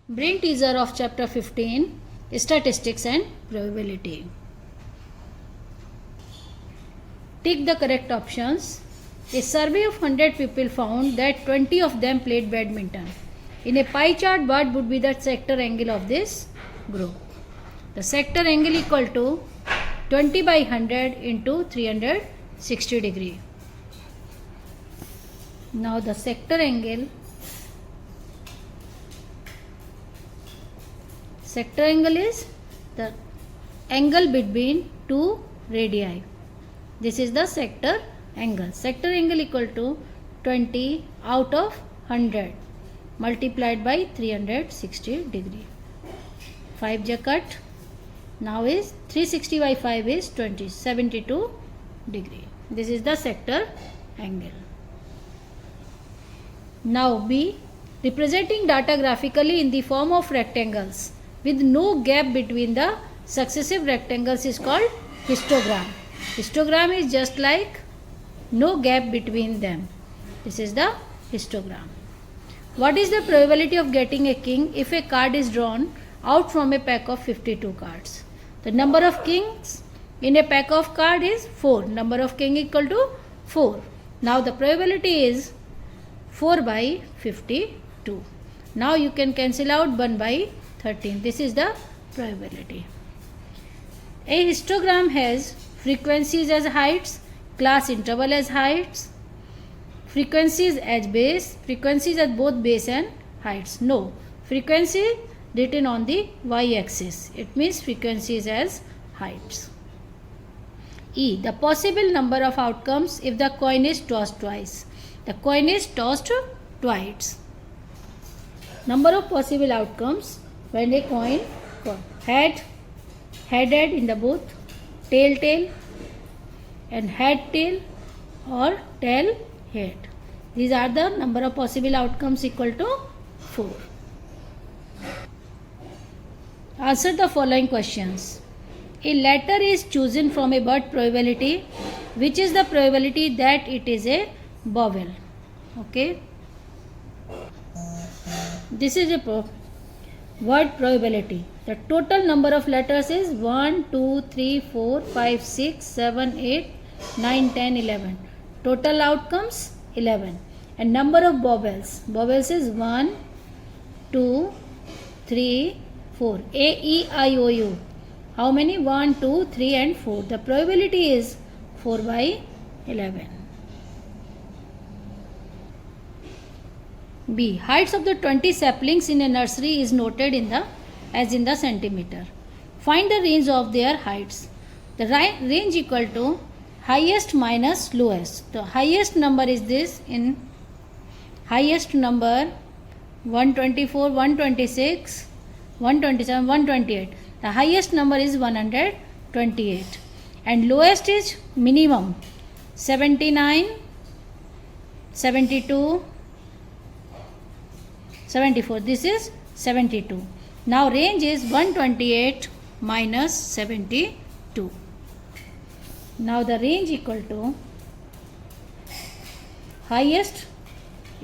Brain teaser of chapter 15, Statistics and Probability. Tick the correct options. A survey of 100 people found that 20 of them played badminton. In a pie chart, what would be the sector angle of this group? The sector angle equal to 20 by 100 into 360 degree. Now the sector angle is the angle between two radii. This is the sector angle. Sector angle equal to 20 out of 100 multiplied by 360 degree. 5 ja cut. Now is 360 by 5 is 20, 72 degree. This is the sector angle. Now B, representing data graphically in the form of rectangles with no gap between the successive rectangles is called histogram. Histogram is just like no gap between them. This is the histogram. What is the probability of getting a king if a card is drawn out from a pack of 52 cards? The number of kings in a pack of card is 4. Number of king equal to 4. Now the probability is 4 by 52. Now you can cancel out 1 by 13. This is the probability. A histogram has frequencies as heights, class interval as heights, frequencies as base, frequencies at both base and heights. No, frequency written on the y-axis. It means frequencies as heights. E, the possible number of outcomes if the coin is tossed twice. The coin is tossed twice. Number of possible outcomes when a coin head in the both, tail and head tail or tail head. These are the number of possible outcomes equal to 4. Answer the following questions. A letter is chosen from a word probability. Which is the probability that it is a vowel? Okay. This is a word probability. The total number of letters is 1, 2, 3, 4, 5, 6, 7, 8, 9, 10, 11. Total outcomes 11. And number of vowels. Vowels is 1, 2, 3, 4. A, E, I, O, U. How many? 1, 2, 3 and 4. The probability is 4 by 11. B, heights of the 20 saplings in a nursery is noted in the centimeter. Find the range of their heights. The range equal to highest minus lowest. The highest number is this. In highest number 124, 126, 127, 128. The highest number is 128 and lowest is minimum 79, 72, 74. This is 72. Now range is 128 minus 72. Now the range equal to highest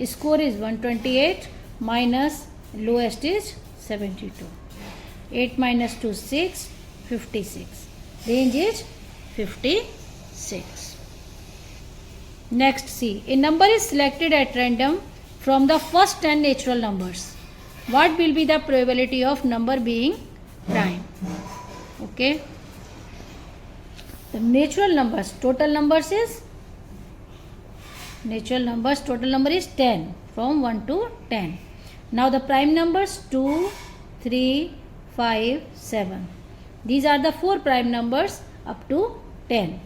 score is 128 minus lowest is 72. 8 minus 2 6, 56. Range is 56. Next C. A number is selected at random from the first 10 natural numbers. What will be the probability of number being prime? Okay. The natural numbers, total number is 10 from 1 to 10. Now the prime numbers 2, 3, 5, 7. These are the 4 prime numbers up to 10.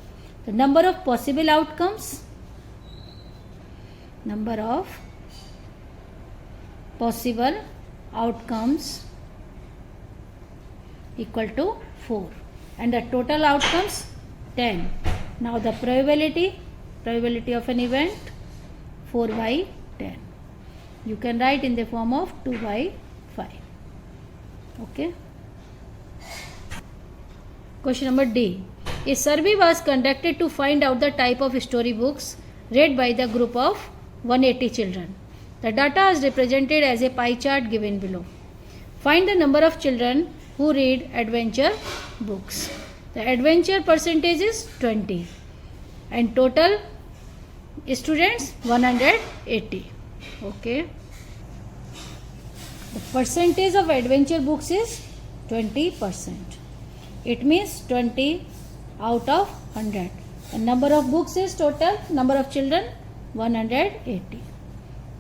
The number of possible outcomes. Number of possible outcomes equal to 4 and the total outcomes 10. Now the probability of an event 4 by 10. You can write in the form of 2 by 5. Okay. Question number D. A survey was conducted to find out the type of storybooks read by the group of 180 children. The data is represented as a pie chart given below. Find the number of children who read adventure books. The adventure percentage is 20 and total students 180. Okay. The percentage of adventure books is 20%. It means 20 out of 100. The number of books is total, number of children 180.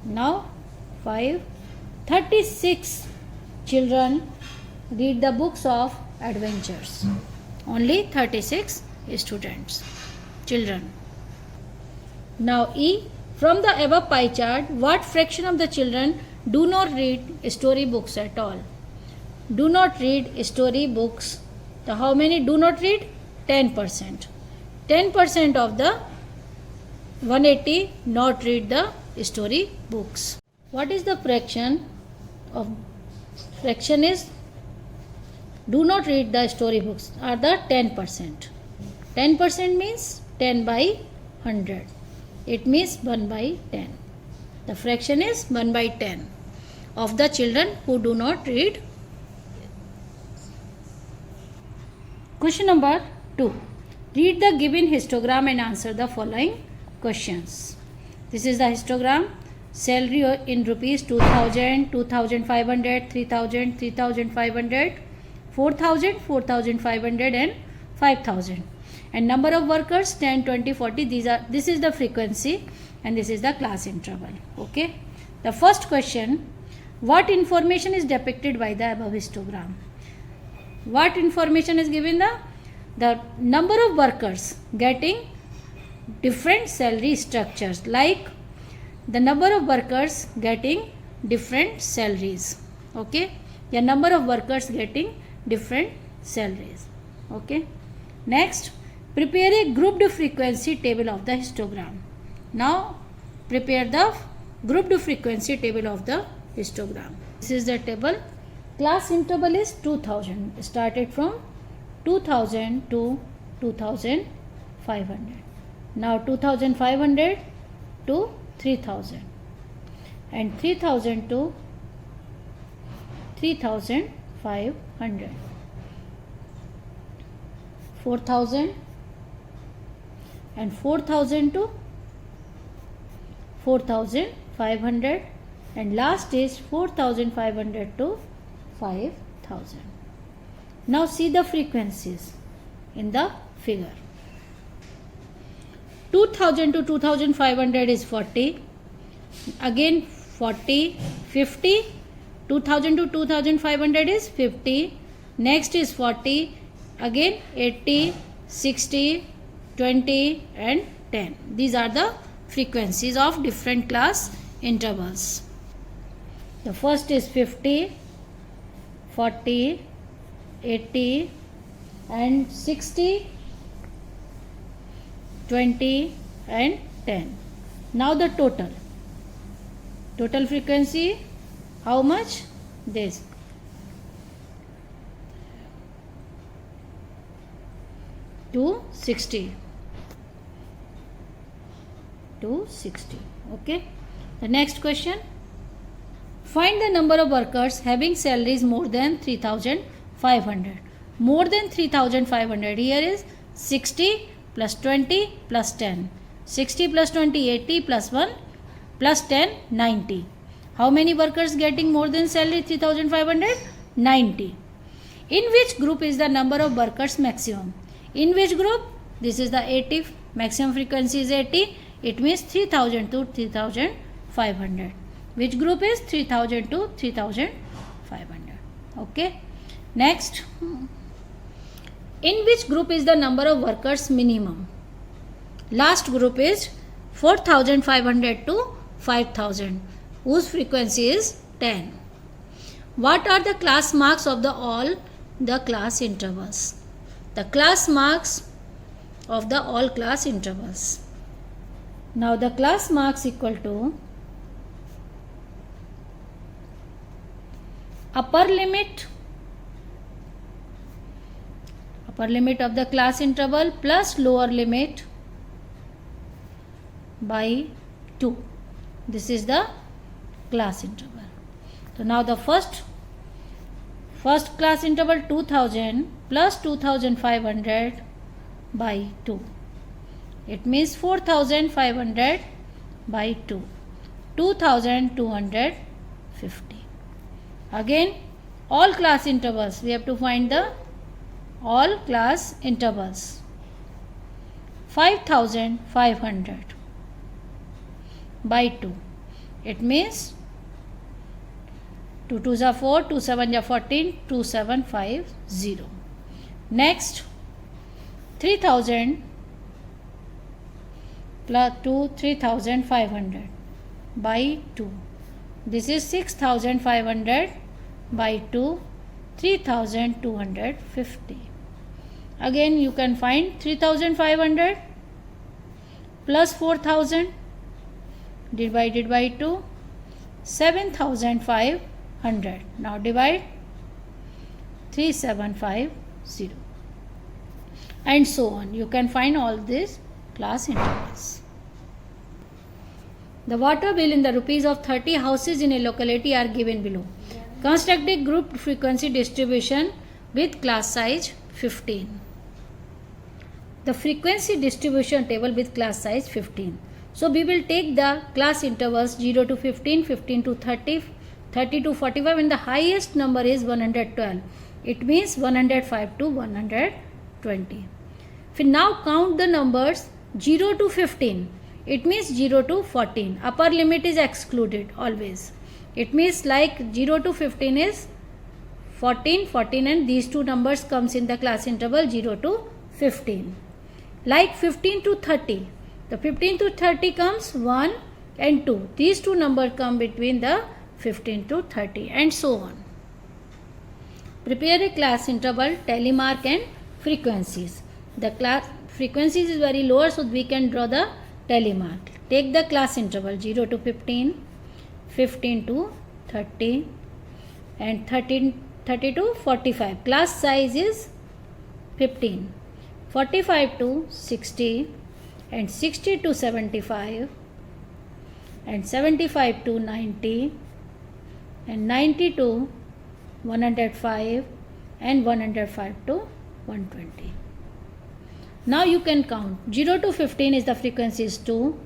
Now 36 children read the books of adventures. Only 36 students, children. Now E, from the above pie chart, what fraction of the children do not read story books at all? Do not read story books. So how many do not read? 10%. 10% of the 180 not read the story books. What is the fraction of fraction is do not read the story books are the 10%. 10% means 10 by 100. It means 1 by 10. The fraction is 1 by 10 of the children who do not read. Question number 2. Read the given histogram and answer the following questions. This is the histogram. Salary in rupees 2000, 2500, 3000, 3500, 4000, 4500 and 5000. And number of workers 10, 20, 40. This is the frequency and this is the class interval. Okay. The first question, what information is depicted by the above histogram? What information is given? The number of workers getting different salary structures, like the number of workers getting different salaries. Okay. The number of workers getting different salaries. Okay. Next, prepare a grouped frequency table of the histogram. Now prepare the grouped frequency table of the histogram. This is the table. Class interval is 2000. Started from 2000 to 2500. Now 2500 to 3000 and 3000 to 3500, 4000 and 4000 to 4500 and last is 4500 to 5000. Now see the frequencies in the figure. 2000 to 2500 is 40, again 40, 50, 2000 to 2500 is 50, next is 40, again 80, 60, 20 and 10. These are the frequencies of different class intervals. The first is 50, 40, 80 and 60, 20 and 10. Now the total frequency, how much? This. To 60. Okay. The next question. Find the number of workers having salaries more than 3500. More than 3500. Here is 60 plus 20 plus 10. 60 plus 20, 80 plus 1 plus 10, 90. How many workers getting more than salary 3500? 90. In which group is the number of workers maximum? In which group? This is the 80. Maximum frequency is 80. It means 3000 to 3500. Which group is 3000 to 3500? Okay. Next. In which group is the number of workers minimum? Last group is 4500 to 5000, whose frequency is 10. What are the class marks of all the class intervals? The class marks of all class intervals. Now the class marks equal to upper limit of the class interval plus lower limit by 2. This is the class interval. So now the first first class interval 2000 plus 2500 by 2. It means 4500 by 2. 2250. Again, all class intervals. We have to find the all class intervals. 5500 by 2. It means 2 2s are 4, 2 7s are 14, 2750. Next, 3000 plus 2, 3500 by 2. This is 6500 by 2, 3250. Again, you can find 3500 plus 4000 divided by 2, 7500. Now divide 3750 and so on. You can find all these class intervals. The water bill in the rupees of 30 houses in a locality are given below. Construct a grouped frequency distribution with class size 15. The frequency distribution table with class size 15. So we will take the class intervals 0 to 15, 15 to 30, 30 to 45, and the highest number is 112. It means 105 to 120. If we now count the numbers 0 to 15, it means 0 to 14. Upper limit is excluded always. It means like 0 to 15 is 14, 14, and these two numbers comes in the class interval 0 to 15. Like 15 to 30. The 15 to 30 comes 1 and 2. These two numbers come between the 15 to 30 and so on. Prepare a class interval, telemark and frequencies. The class frequencies is very lower, so we can draw the telemark. Take the class interval 0 to 15, 15 to 30 and 30 to 45. Class size is 15. 45 to 60 and 60 to 75 and 75 to 90 and 90 to 105 and 105 to 120. Now you can count. 0 to 15 is the frequency is 2,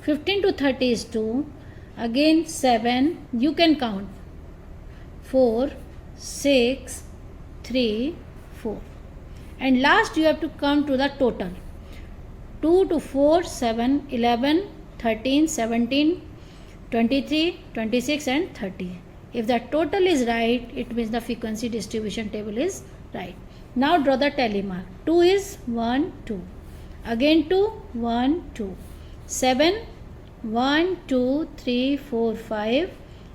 15 to 30 is 2, again 7, you can count 4, 6, 3, 4. And last you have to come to the total. 2 to 4, 7, 11, 13, 17, 23, 26 and 30. If the total is right, it means the frequency distribution table is right. Now draw the telemark. 2 is 1, 2. Again 2, 1, 2. 7, 1, 2, 3, 4, 5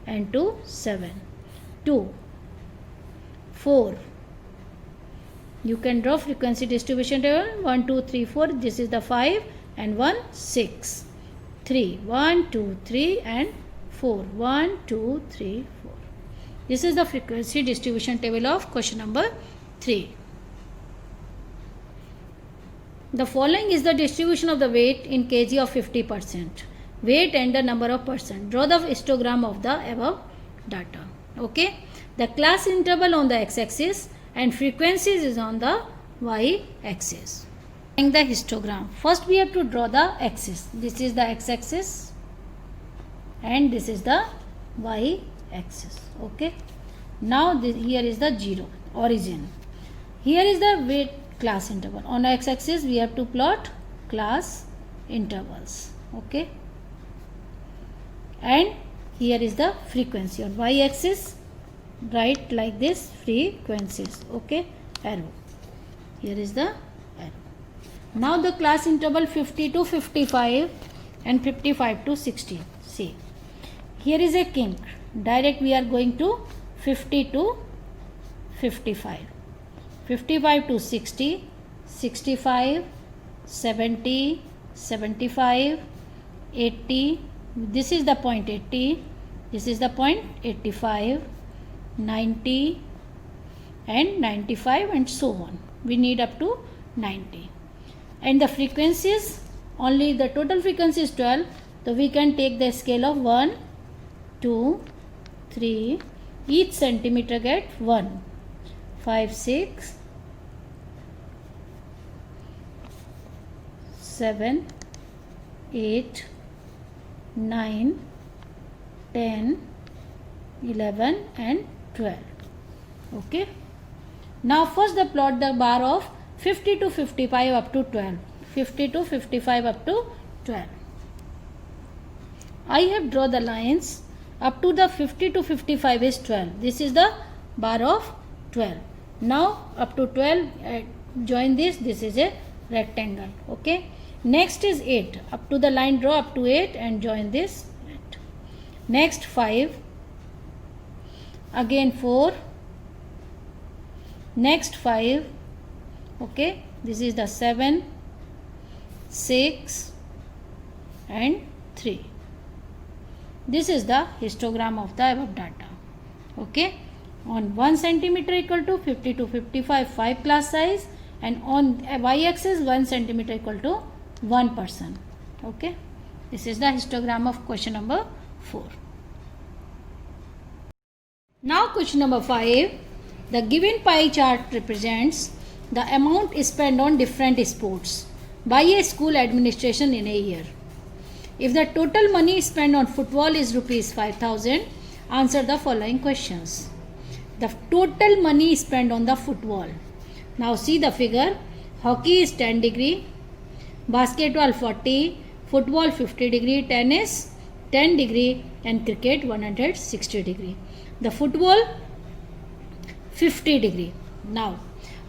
and 2, 7. 2, 4. You can draw frequency distribution table 1, 2, 3, 4. This is the 5 and 1, 6. 3, 1, 2, 3 and 4. 1, 2, 3, 4. This is the frequency distribution table of question number 3. The following is the distribution of the weight in kg of 50%. Weight and the number of percent. Draw the histogram of the above data. Okay. The class interval on the x-axis and frequencies is on the y-axis. The histogram. First we have to draw the axis. This is the x-axis and this is the y-axis. Okay. Now here is the 0 origin. Here is the weight class interval. On x-axis we have to plot class intervals. Okay. And here is the frequency. On y-axis write like this frequencies. Okay. Arrow. Here is the arrow. Now the class interval 50 to 55 and 55 to 60. See. Here is a kink. Direct we are going to 50 to 55. 55 to 60, 65, 70, 75, 80. This is the point 80. This is the point 85, 90 and 95 and so on. We need up to 90. And the frequencies, only the total frequency is 12. So we can take the scale of 1, 2, 3. Each centimeter get 1. 5, 6, 7, 8, 9, 10, 11 and 12. Okay. Now first the plot the bar of 50 to 55 up to 12. 50 to 55 up to 12. I have drawn the lines up to the 50 to 55 is 12. This is the bar of 12. Now up to 12 join this. This is a rectangle. Okay. Next is 8. Up to the line draw up to 8 and join this. Next 5. Again 4. Next 5. Okay. This is the 7, 6 and 3. This is the histogram of the above data. Okay. On 1 centimeter equal to 50 to 55 5 class size, and on y-axis 1 centimeter equal to 1 person. Okay. This is the histogram of question number 4. Now question number 5. The given pie chart represents the amount spent on different sports by a school administration in a year. If the total money spent on football is rupees 5,000, answer the following questions. The total money spent on the football. Now see the figure. Hockey is 10 degree, basketball 40, football 50 degree, tennis 10 degree and cricket 160 degree. The football 50 degree. Now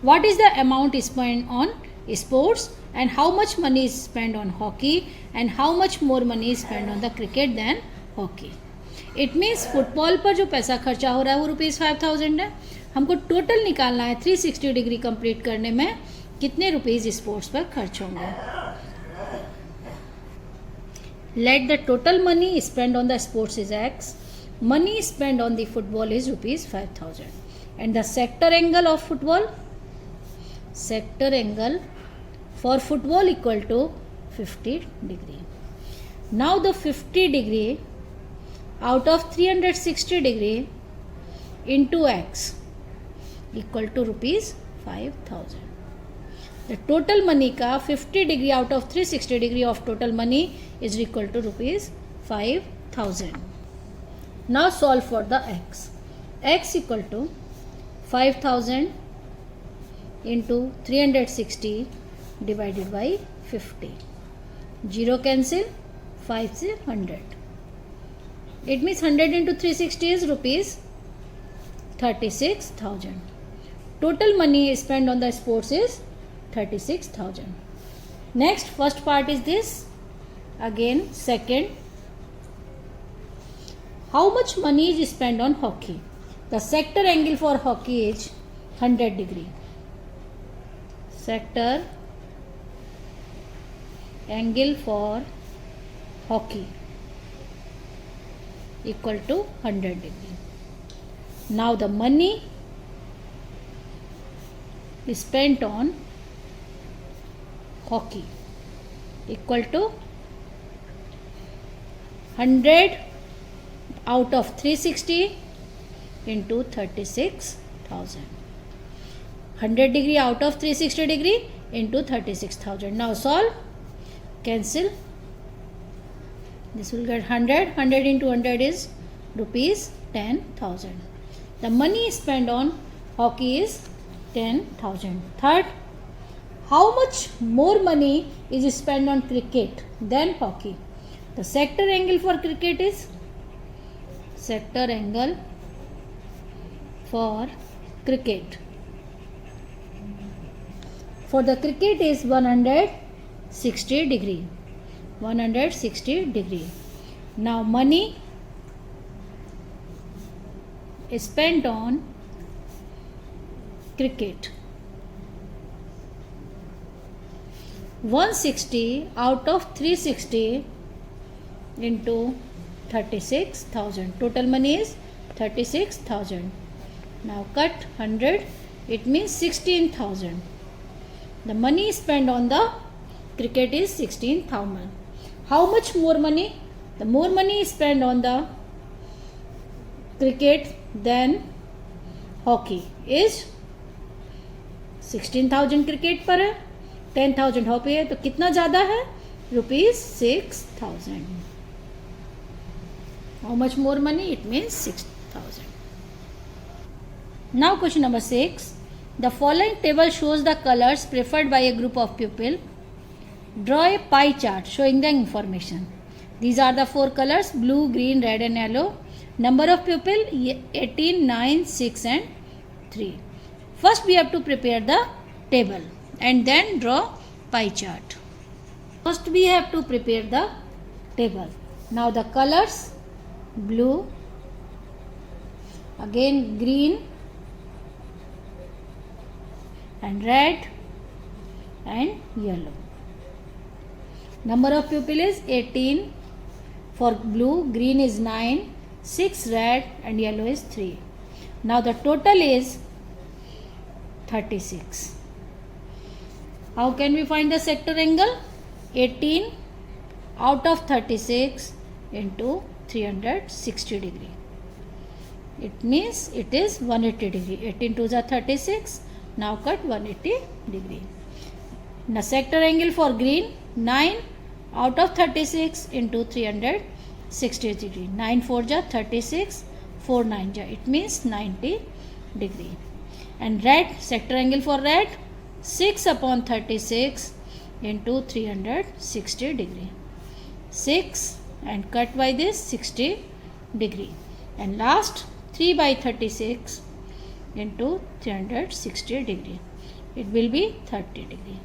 what is the amount spent on sports and how much money is spent on hockey and how much more money is spent on the cricket than hockey. It means football पर जो पैसा खर्चा हो रहा है वो ₹5,000 है. हमको टोटल निकालना है 360 डिग्री कंप्लीट करने में कितने रुपीज स्पोर्ट्स पर खर्च होंगे. Let the total money spent on the sports is X. Money spent on the football is ₹5,000. And the sector angle of football? Sector angle for football equal to 50 degree. Now the 50 degree out of 360 degree into X equal to ₹5,000. The total money का 50 degree out of 360 degree of total money is equal to ₹5,000. Now solve for the X. X equal to 5,000 into 360 divided by 50. 0 cancel, 5 से 100. It means 100 into 360 is ₹36,000. Total money spent on the sports is 36,000. Next, first part is this. Again, second. How much money is spent on hockey? The sector angle for hockey is 100 degree. Sector angle for hockey equal to 100 degree. Now the money is spent on hockey equal to 100 out of 360 into 36,000. 100 degree out of 360 degree into 36,000. Now solve. Cancel. This will get 100. 100 into 100 is ₹10,000. The money spent on hockey is 10,000. Third, how much more money is spent on cricket than hockey? The sector angle for cricket is sector angle for cricket. For the cricket is 160 degree. 160 degree. Now money is spent on cricket. 160 out of 360 into 36,000. Total money is 36,000. Now cut 100. It means 16,000. The money spent on the cricket is 16,000. How much more money? The more money is spent on the cricket than hockey is 16,000 cricket पर है, 10,000 hockey है, तो कितना ज़्यादा है? ₹6,000. How much more money? It means 6,000. Now question number 6. The following table shows the colors preferred by a group of people. Draw a pie chart showing the information. These are the 4 colors: blue, green, red and yellow. Number of people 18, 9, 6 and 3. First we have to prepare the table and then draw pie chart. First we have to prepare the table. Now the colors: blue, again green and red and yellow. Number of people is 18 for blue, green is 9, 6 red and yellow is 3. Now the total is 36. How can we find the sector angle? 18 out of 36 into 360 degree. It means it is 180 degree. 18 to the 36. Now cut 180 degree. Now sector angle for green, 9 out of 36 into 360 degree. 9 4 ja 36, 4 9 ja. It means 90 degree. And red, sector angle for red, 6 upon 36 into 360 degree. 6 and cut by this 60 degree. And last 3 by 36 into 360 degree. It will be 30 degree.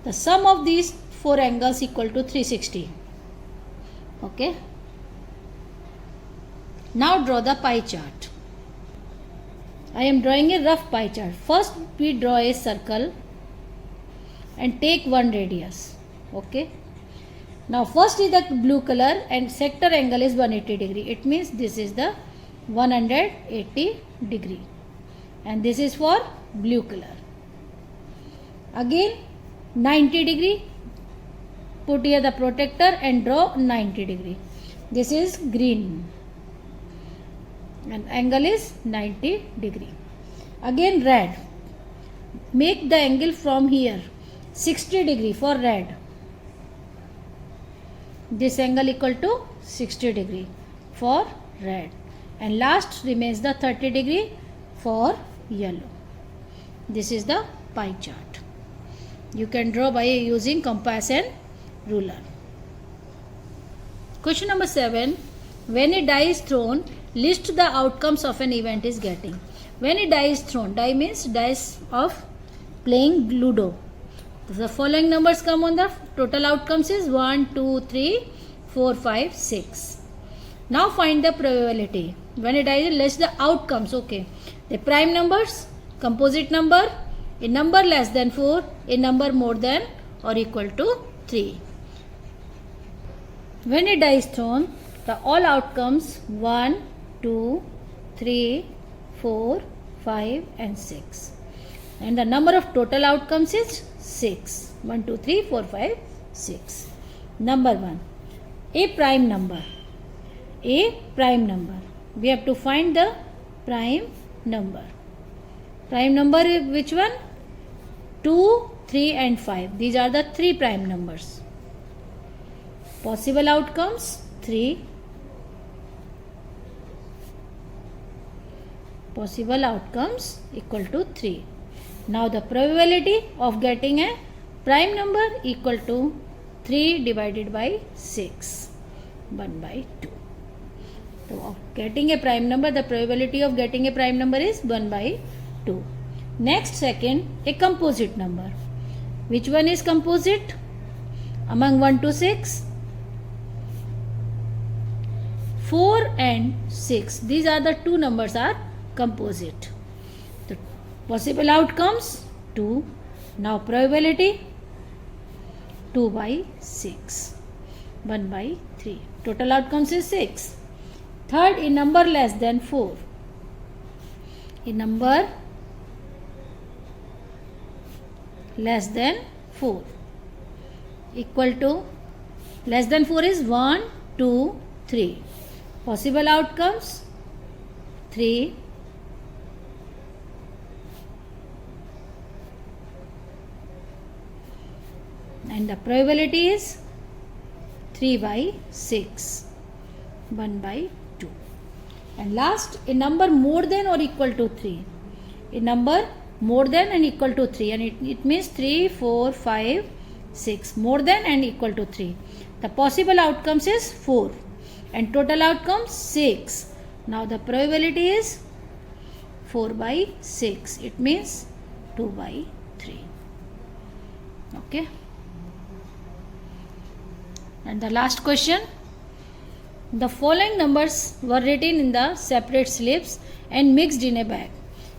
The sum of these 4 angles equal to 360. Okay. Now draw the pie chart. I am drawing a rough pie chart. First we draw a circle and take one radius. Okay. Now first is the blue color and sector angle is 180 degree. It means this is the 180 degree. And this is for blue color. Again 90 degree. Put here the protector and draw 90 degree. This is green. And angle is 90 degree. Again red. Make the angle from here 60 degree for red. This angle equal to 60 degree for red. And last remains the 30 degree for yellow. This is the pie chart. You can draw by using compass and ruler. Question number 7. When a die is thrown, list the outcomes of an event is getting. When a die is thrown, die means dice of playing Ludo. The following numbers come on the total outcomes is 1, 2, 3, 4, 5, 6. Now find the probability. When a die is list the outcomes. Okay. The prime numbers, composite number, a number less than 4, a number more than or equal to 3. When a die is thrown, the all outcomes 1, 2, 3, 4, 5 and 6. And the number of total outcomes is 6. 1, 2, 3, 4, 5, 6. Number 1. A prime number. A prime number. We have to find the prime number. Prime number is which one? 2, 3 and 5. These are the 3 prime numbers. Possible outcomes 3. Possible outcomes equal to 3. Now the probability of getting a prime number equal to 3 divided by 6. 1 by 2. So of getting a prime number, the probability of getting a prime number is 1 by 2. Next, second, a composite number. Which one is composite? Among 1 to 6? 4 and 6. These are the two numbers are composite. The possible outcomes 2. Now probability 2 by 6. 1 by 3. Total outcomes is 6. Third, a number less than 4. A number less than 4 equal to less than 4 is 1, 2, 3. Possible outcomes 3, and the probability is 3 by 6, 1 by 2. And last, a number more than or equal to 3. A number more than and equal to 3, and it means 3, 4, 5, 6, more than and equal to 3. The possible outcomes is 4 and total outcomes 6. Now the probability is 4 by 6. It means 2 by 3. Okay. And the last question. The following numbers were written in the separate slips and mixed in a bag.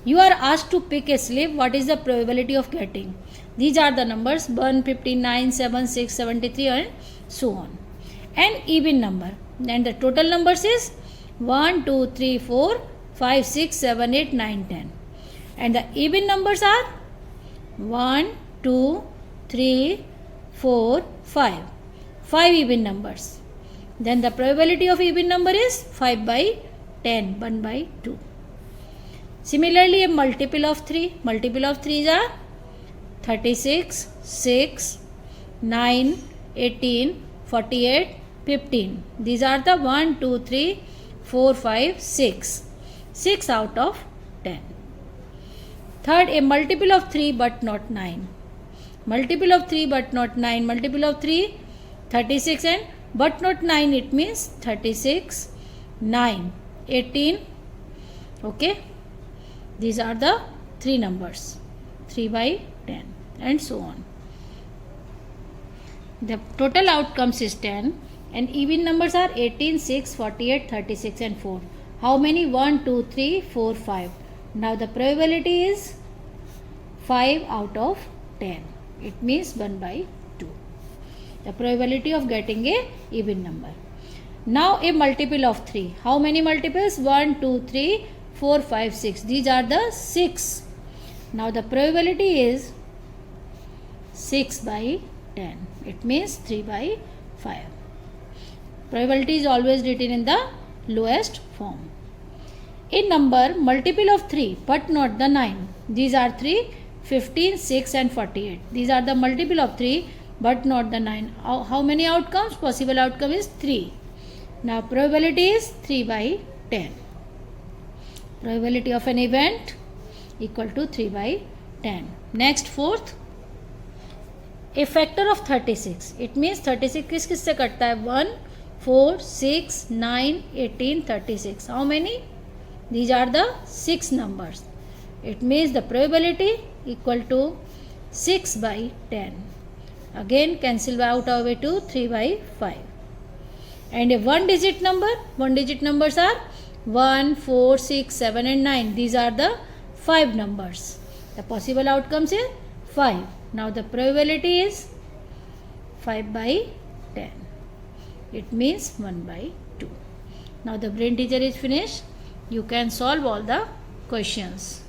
You are asked to pick a slip. What is the probability of getting? These are the numbers 1, 59, 7, 6, 73 and so on. An even number. And the total numbers is 1, 2, 3, 4, 5, 6, 7, 8, 9, 10. And the even numbers are 1, 2, 3, 4, 5. 5 even numbers. Then the probability of even number is 5 by 10, 1 by 2. Similarly, a multiple of 3. Multiple of 3s are 36, 6, 9, 18, 48, 15. These are the 1, 2, 3, 4, 5, 6. 6 out of 10. Third, a multiple of 3 but not 9. Multiple of 3 but not 9. Multiple of 3, 36 and but not 9. It means 36, 9, 18. Okay. These are the 3 numbers. 3 by 10 and so on. The total outcomes is 10 and even numbers are 18, 6, 48, 36 and 4. How many? 1, 2, 3, 4, 5. Now the probability is 5 out of 10. It means 1 by 2. The probability of getting a even number. Now a multiple of 3. How many multiples? 1, 2, 3, 4, 5, 6. These are the 6. Now the probability is 6 by 10. It means 3 by 5. Probability is always written in the lowest form. A number multiple of 3 but not the 9. These are 3, 15, 6 and 48. These are the multiple of 3 but not the 9. How many outcomes? Possible outcome is 3. Now probability is 3 by 10. Probability of an event equal to 3 by 10. Next, fourth, a factor of 36. It means 36 किस किस से कटता है? 1, 4, 6, 9, 18, 36. How many? These are the 6 numbers. It means the probability equal to 6 by 10. Again cancel out away to 3 by 5. And a 1 digit number. 1 digit numbers are 1, 4, 6, 7 and 9. These are the 5 numbers. The possible outcomes is 5. Now the probability is 5 by 10. It means 1 by 2. Now the brain teacher is finished. You can solve all the questions.